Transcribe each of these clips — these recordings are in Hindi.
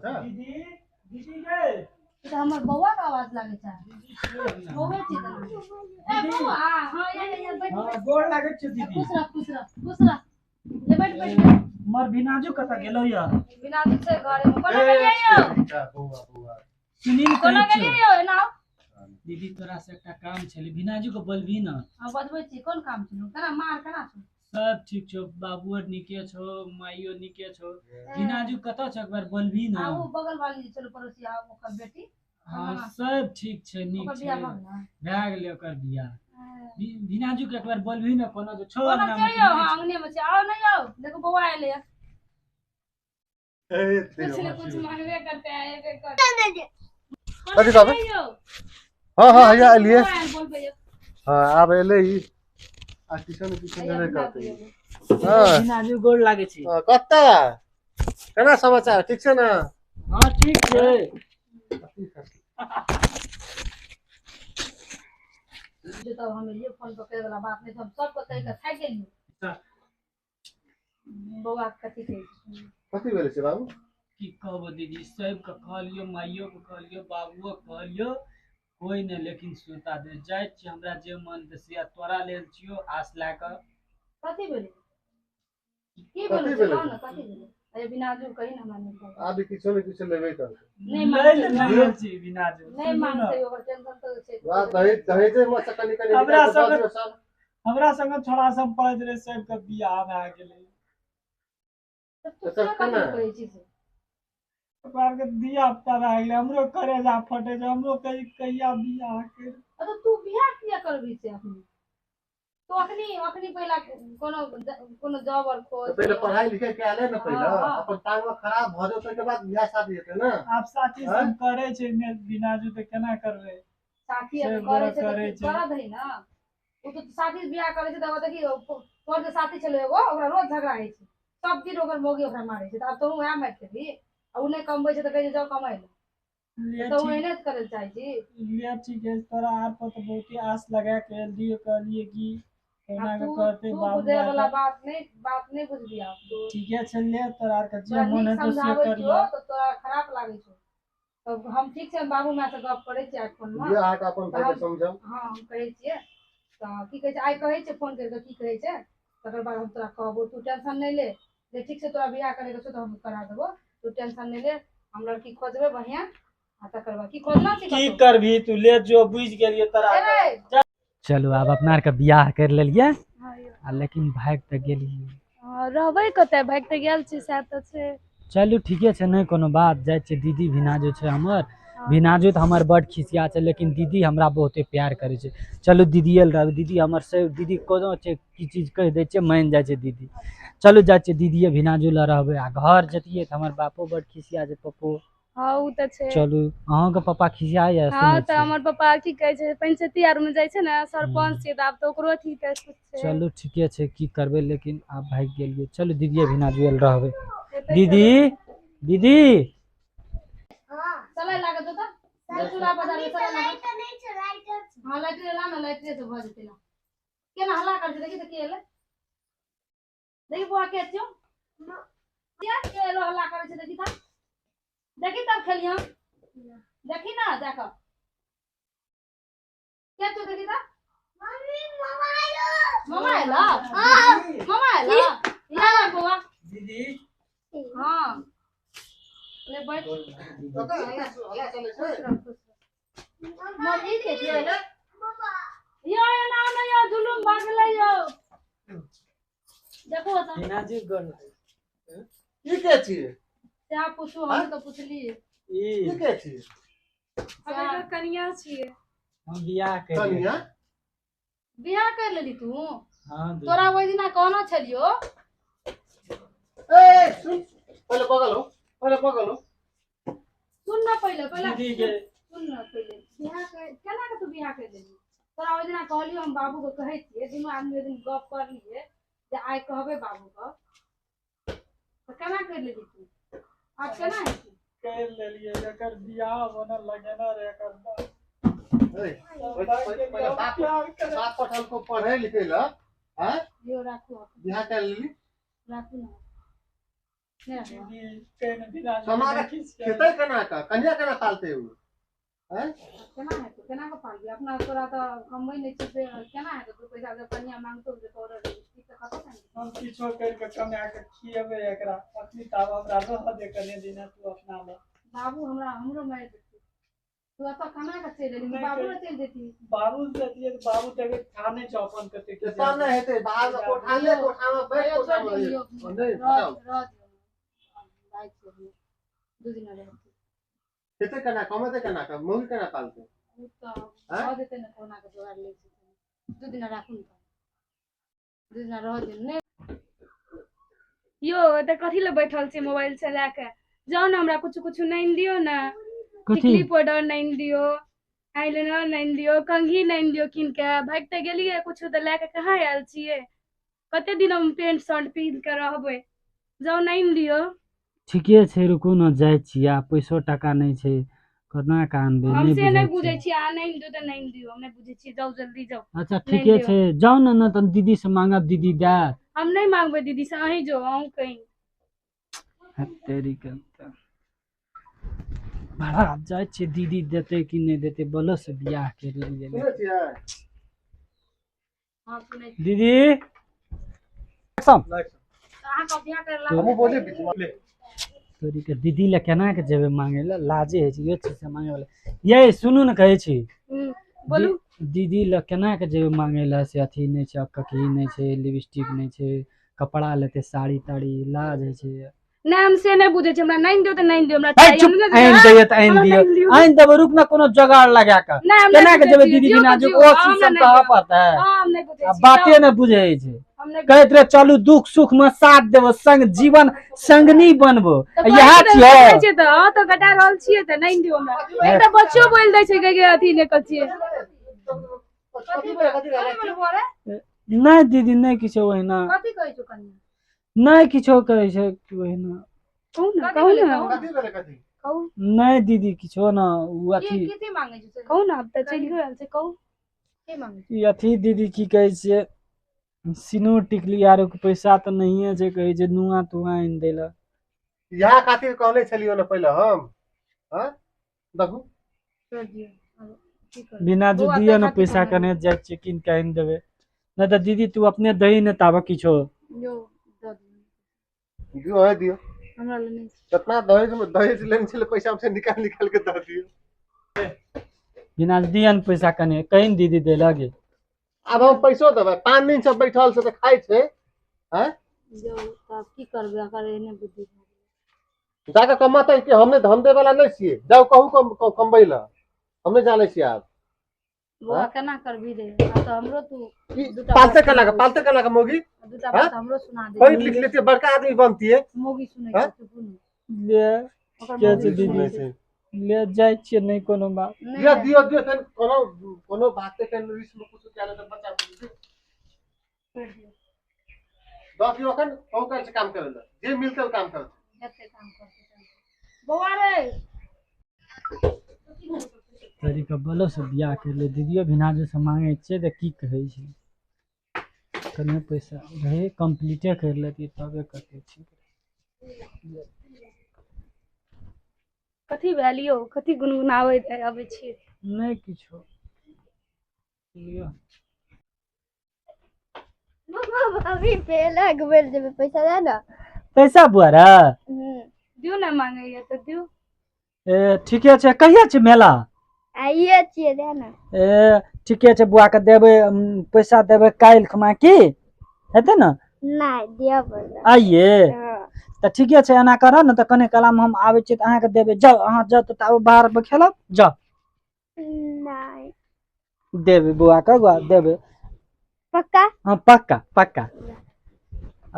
छ दीदी दीदी गे तो हमर बौआ का आवाज लागे छ होवे छी त ए बौआ हां या बैठ हां गोड़ लागे छ दीदी खुश रह ले बैठ मर बिनाजू कत गेलो या बिनाजू से घरे में कोना गेलियो बौआ सुनील कोना गेलियो ना दीदी तोरा से एकटा काम छले बिनाजू को बोलबी ना हां बजबै छी कोन काम छनु कना मार कना छ सब ठीक छो बाबू निके छो माइयो निके छो बिनाजू कत छ एक बार बोलबी ना आ वो बगल वाली चलो पड़ोसिया ओकर बेटी हां सब ठीक छे नीक छे भए गेलै ओकर बियाह बिनाजू के एक बार बोलबी ना कोनो जो छो अंगना में हां अंगने में छ आओ नहीं आओ देखो बौआ आले कुछ मांगवे करते आए बे कर अरे साहब हां हां या लिए हां आब एले ही आ किछन नहीं करते हां बिनाजू गोड़ लागे छी कत्ता केना समाचार ठीक छ ना हां ठीक छे जो तो हम ये फोन पर करे वाला बात नहीं हम सब को कह के खा गेलियो बौआ कथि भेले छै बाबू की कहबो दीदी सब के कहलियो माइयो के कहलियो बाबूओ के कहलियो कोई नहीं लेकिन सुता दे जाय छी हमरा जे मन दसिया तोरा लेल छियो आस ला के कथि भेले की भेले ना कथि भेले अरे बिनाजू कहि ना हमरा नहीं आबी किछो ने किछो लेबे कर नहीं मानते छी बिनाजू नहीं मानते ओकर टेंशन तो छै वाह दहेज में सकनी कनी हमरा संग छोड़ा सब पड़त रे सब के बियाह भए गेलै तो कना कहै छी से ओकर के दिया पता भए गेलै हमरो करेजा फटे छै हमरो कहिया बियाह के तो तू बियाह किया करबी से अपनी तो अखनी पहला कोनो जॉब और खोज पहले पढ़ाई लिखाई के आले ना पहले अपन टांग में खराब भ जेतै के बाद बियाह शादी हेतै ना आप साथी सब करे छै बिनाजू त केना करबै साथी करे छै करा दही ना वो तो साथी बियाह करे छै त देखी तोर जे साथी छलो एगो ओकरा रोज झगड़ा होइ छै सब दिन ओकर मोगी ओकरा मारे छै त अब तो वहां मार खेबी आ उ नहीं कमबै छै त कहे जाओ कमाई ले तो एने करे चाहि छी लिया ठीक है तोरा आर पर तो बहुत ही आस लगा के दियो कहलिए कि केना के कहते बाबू दे वाला बात नहीं बुझबी आप तो ठीक है चल ले तोरा आर के जे मन है तो से करियो तो तोरा खराब लागे छै तो हम ठीक छै बाबू मां से गप करे छी आज फोन में ये आके अपन भाई के समझाओ हां हम कहे छियै त की कहे छै आइ कहे छै फोन करके की कहे छै तकर बाद हम तोरा कहबो तू टेंशन नहीं ले जे ठीक से तोरा बियाह करे के छौ तो हम करा देबो तू टेंशन नहीं ले हम लड़की खोजबे बढ़िया आ तकर बाद की खोजना छै की करबी तू ले जो बुझ गेलिए तोरा चलो अब अपना के बियाह कर लेलिए लेकिन भाग त गेलिए रहबै कतै भाग त गेल छी साथ त छै चलू ठीके छै नहीं कोनो बात जाय छै दीदी बिनाजू छै हमर बिनाजू तो हमर बड़ खिसिया छै लेकिन दीदी हमरा बहुते प्यार करे छै चलू दीदी एल रह दीदी हमर से दीदी कोनो छै की चीज कह दे छै मान जाय छै दीदी चलू जाय छै दीदी बिनाजू ल रहबै आ घर जतिए त हमर बापो बड़ खिसिया छै पप्पो हां उ त छै चलू अहाँ के पापा खिसिया या हां त हमर पापा की कहै छै पंचायती आर में जाय छै ना सरपंच से त आब त ओकरो ठीक है छै चलू ठीके छै की करबै लेकिन आप भाग गेलिए चलू दीदी बिनाजू एल रहबै दीदी दीदी हां चलै लागे तो चूड़ा बाजार में चलै लागे नहीं छै लाइटर हां लाइटर ला ना लाइटर से भ जेते ना केना हल्ला कर छै देखि त के एले देखि बुआ के छौ क्या के लो हल्ला करे छै देखि तब खेलियो देखि ना जाकर क्या तू देखि ता मम्मी मोबाइल हां मोबाइल या ना बुआ दीदी हां ले बैठ हल्ला चले छै मम्मी के दिए ले यो ना ना यो जुलुम भाग ले यो देखो त बिनाजू गोड़ की के छी क्या पूछू हम तो पूछलिए की के छी अबे तो कनिया छिए हम बियाह कर कनिया बियाह कर लेली तू हां तोरा ओइ दिना कहना छलियो ए सुन पहले बगल हो सुन ना पहले दीदी के सुन ना पहले बियाह कर केना के तू बियाह कर लेली तोरा ओइ दिना कहलियो हम बाबू को कहै छिए दुनू आदमी दिन गप कर लिए जे आइ कहबे बाबू को तो केना कर लेली तू आज केना है कर लेलिए एकर बियाह बनल लगेना रे एकर पहले बाप पठान को पढ़े लिखे ला हैं यो राखू बियाह कर ली राखू ना समाज खेते केना का कन्या केना पालते हो हैं केना है तो केना का पाल अपना तोरा तो कमबै नहीं छै केना है तो पैसा जब कन्या मांगतो जे तोरा ठीक तो खतो नहीं हम किछो कर के कमा के खियेबे एकरा अपनी ताव हमरा रह दे कने दिन तू अपना ले बाबू हमरो मार देती तू तो खाना का चल रही बाबू ने चल देती बाबू देतिए तो बाबू तक खाने चौपन करते कितना नहीं हेते बाहर में कोठा ले कोठा में बैठ कोठा में नहीं बताओ बाइक से 2 दिन रहे खेते केना कमाते केना का मुर्गी केना पालते उ तो रह देते ना कोना के जोगाड़ ले 2 दिन राखुन 2 दिन रह दिन ने यो त कथि ले बैठल छी मोबाइल चला के जाओ ना हमरा कुछ कुछ नहीं दियो ना टिकली पाउडर नहीं दियो आईलाइनर नहीं दियो कंघी नहीं दियो किन के भाग त गेलिए कुछ त लेके कहां आयल छिए कते दिन हम पेंट शर्ट पहन के रहबे जाओ नहीं दियो ठीके छै रुकू न जाय छिया पैसो टका नहीं छै केना कान बे हमसे नहीं बुझै छी आ नहीं दियो त नहीं दियो हम नहीं बुझै छी जाओ जल्दी जाओ अच्छा ठीके छै जाओ ना न त दीदी से मांगब दीदी दे हम नहीं मांगबे दीदी से अहीं जो आऊं कहीं तेरी के बड़ा जाय छै दीदी देते कि नहीं देते बोलो से बियाह के लिए सुनै छियै हां सुनै दीदी सम अहाँ का बियाह करला हमहु बोले बीच में तोरी के दीदी ले केना के जेबे मांगे ले लाजे है ये चीज से मांगे वाला ये सुनू न कहै छी बोलू दीदी ले केना के जेबे मांगे ले से अथी नहीं छै ककही नहीं छै लिपस्टिक नहीं छै कपड़ा लेते साड़ी ताड़ी लाज है छै नहीं हमसे नहीं बुझे छी हमरा नहीं दियो त नहीं दियो हमरा ए चुप आइन दियो त आइन दियो आइन देबो रुक ना कोनो जुगाड़ लगा के केना के जेबे दीदी बिना जो ओ चीज सब कहा पड़ता है हम नहीं बुझे छी बाते न बुझे छै कहत रे चलू दुख सुख में साथ देबो संग जीवन संगनी बनबो यह छियै छै त तो गटा रहल छियै त नहीं दियो हमरा एक त बच्चो बोल दै छै के अथी ने कर छियै नहीं दीदी नहीं किछो ओहिना कथि कहै छौ कन्या नहीं किछो कहै छै ओहिना कहू ना कथि भेलै कथि कहू नहीं दीदी किछो ना उ अथी कथि मांगे छै कहू ना अब त चली गेल से कहू के मांगे ई अथी दीदी की कहै छै सिनूर टिकली आरो के पैसा त नहिए छै कहै छै नुआ तुआ आइन देला यहाँ खातिर कहले छलियो न पहिले हम हां देखू छोड़ दियो की कर बिना जो दिए न पैसा कने जाय छै किन के आइन देबे न त दीदी तू अपने दही न ताब किछो जो दो दियो है दियो हमरा ले नहीं कितना दहेज लेने छले पैसा हमसे निकाल के दे दियो बिना दिए न पैसा कने कहीं दीदी दे लगे अब हम पैसो देबै 5 दिन से बैठल से त खाइ छै हैं जो तब की करबे अगर एने बुद्धि जाके कमाते कि हमने धन दे वाला नहीं छिए जाओ कहू कमबै ला हमने जाने छिए आप वो केना करबी रे आ तो हमरो तू पालते केना के मोगी दूटा बात हमरो सुना दे पढ़ लिख लेते बड़का आदमी बनती है मोगी सुनै छै तू ले ओकर के मोगी दीदी सुनै छै ले जाय छियै नहीं कोनो बात दियो दियो दियो तन कोनो बात के रिस में कुछ क्या ले बच्चा छोड़ दियो 10 दियो कन कौन से काम करे जे मिलते वो काम करे जते काम करते बौआ रे तरी के बोलो से बियाह के ले दीदियो बिना जो से मांगे छै त की कहै छै कने पैसा रहे कंप्लीटे कर लेती तबे करते छी कथी वैलियो कथी गुनगुनावे आबै छी नहीं किछो लियो अभी पहले गबेल जब पैसा दे ना पैसा बुआरा दियो ना मांगे ये त दियो ए ठीके छै कहिया छै मेला आइए छिए दे ना ए ठीके छै बुआ के देबे पैसा देबे काल खमा की हेते न नहीं दिया बोल आइए त ठीके छै एना कर न त कने कला में हम आबै छी त अहाँ के देबे जाओ अहाँ जाओ त आब बाहर में खेलब जाओ नहीं देबे बुआ के देबे पक्का हां पक्का पक्का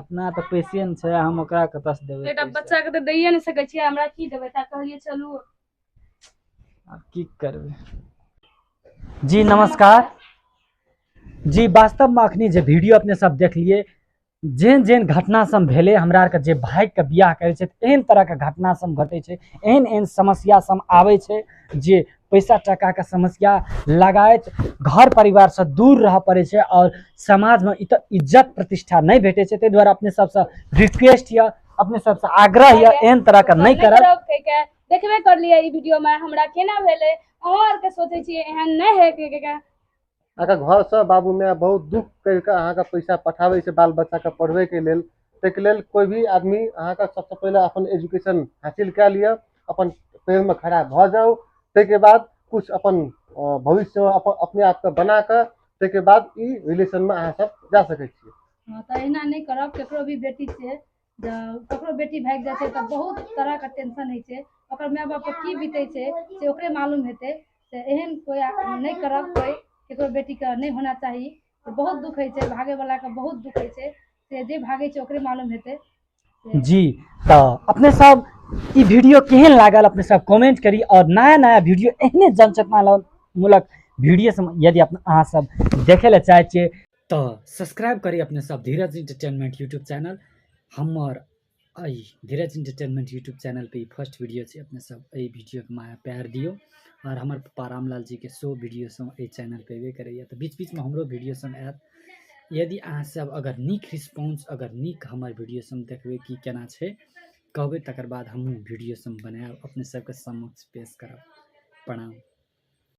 अपना तो पैसे न छै हम ओकरा कतस देबे बेटा बच्चा के त दैए नहीं सकै छी हमरा की देबै ता कहलिए चलू अब की करबे जी नमस्कार जी वास्तव में अखनी जे वीडियो अपने सब देख लिए जेन जेन घटना सब भेले हमरा आर के जे भाई के बियाह करे छै एहन तरह के घटना सब घटे छै एहन एहन समस्या सब आवे छै जे पैसा टका के समस्या लगायत घर परिवार से दूर रह पड़े छै और समाज में इज्जत प्रतिष्ठा नहीं भेटे छै ते द्वारा अपने सबसे रिक्वेस्ट या अपने सबसे आग्रह या एहन तरह का नहीं करब। देखबे कर लिया ई वीडियो में हमरा केना भेले और के सोचे छी एहन नहीं है के अहाँके घर से बाबू माय बहुत दुख करके अहाँके पैसा पठाबै छै बाल बच्चा के पढ़वे के लेल। ताहिके लेल कोई भी आदमी अहाँके सबसे पहले अपन एजुकेशन हासिल कऽ लिअ, अपन पैर में खड़ा भऽ जाउ, ताहिके बाद कुछ अपन भविष्य में अपने आप के बना कऽ ताहिके बाद ई रिलेशन में अहाँ सब जा सकै छियै। हाँ तो एना नहीं करब। केकरो भी बेटी से ककरो बेटी भाग जाए छै तो बहुत तरह का टेंशन है छै, ओकर माय बाप पर की बीते छै से ओकरे मालूम हेतै। से एहन कोई नहीं करब, कोई केकरो बेटी के नहीं होना चाहिए। तो बहुत दुख है छै, भागे वाला के बहुत दुख है छै, से जे भागे छै ओकरे मालूम हेतै। जी तो अपने सब ई वीडियो केहन लागल अपने सब कमेंट करी, और नया नया वीडियो एहने जनचेतनामूलक वीडियो सब यदि अहाँ सब देखे ला चाहे छियै तो सब्सक्राइब करी अपने सब धीरज इंटरटेनमेंट यूट्यूब चैनल। हमर अई धीरज इंटरटेनमेंट यूट्यूब चैनल पे फर्स्ट वीडियो छै, अपने सब एई वीडियो के माया प्यार दियो। और हमर पप्पा रामलाल जी के 100 वीडियो सब एई चैनल पे एबे करैया, तो बीच बीच में हमरो वीडियो सब आयत। यदि अहाँ सब अगर नीक रिस्पॉन्स, अगर नीक हमर वीडियो सब देखबै कि केना छै कहबै, तकर बाद हमहूँ वीडियो सब बनायब अपने सबके समक्ष पेश करब। प्रणाम।